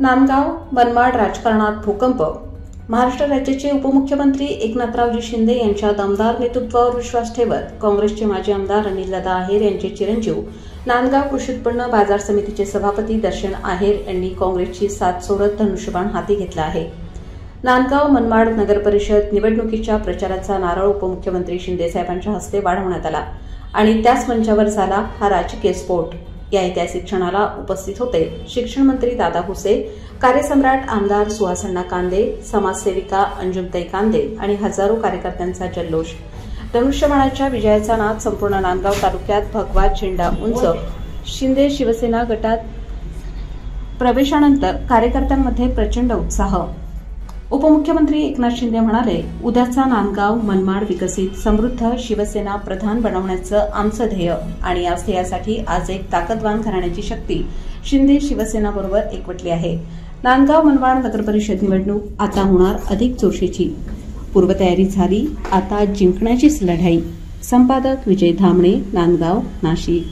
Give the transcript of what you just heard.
नांदगाव मनमाड राजकारणात भूकंप. महाराष्ट्र राज्याचे उपमुख्यमंत्री एकनाथरावजी शिंदे यांच्या दमदार नेतृत्वावर विश्वास ठेवत काँग्रेसचे माजी आमदार अनिलदादा आहेर यांचे चिरंजीव नांदगाव कृषी उत्पन्न बाजार समितीचे सभापती दर्शन आहेर यांनी काँग्रेसची साथ सोडत धनुष्यबाण हाती घेतला आहे. नांदगाव मनमाड नगरपरिषद निवडणुकीच्या प्रचाराचा नारळ उपमुख्यमंत्री शिंदे साहेबांच्या हस्ते वाढवण्यात आला आणि त्याच मंचावर झाला हा राजकीय स्फोट. या ऐतिहासिक क्षणाला उपस्थित होते शिक्षण मंत्री दादा भुसे, कार्यसम्राट आमदार सुहासअण्णा कांदे, समाजसेविका अंजुमताई कांदे आणि हजारो कार्यकर्त्यांचा जल्लोष. धनुष्यबाणाच्या विजयाचा नाद संपूर्ण नांदगाव तालुक्यात भगवा झेंडा उंच. शिंदे शिवसेना गटात प्रवेशानंतर कार्यकर्त्यांमध्ये प्रचंड उत्साह. उपमुख्यमंत्री एकनाथ शिंदे म्हणाले, उद्याचा नांदगाव मनमाड विकसित समृद्ध शिवसेना प्रधान बनवण्याचं आमचं ध्येय आणि या ध्येयासाठी आज एक ताकदवान घराण्याची शक्ती शिंदे शिवसेना बरोबर एकवटली आहे. नांदगाव मनमाड नगरपरिषद निवडणूक आता होणार अधिक जोशीची. पूर्वतयारी झाली, आता जिंकण्याचीच लढाई. संपादक विजय धामणे, नांदगाव, नाशिक.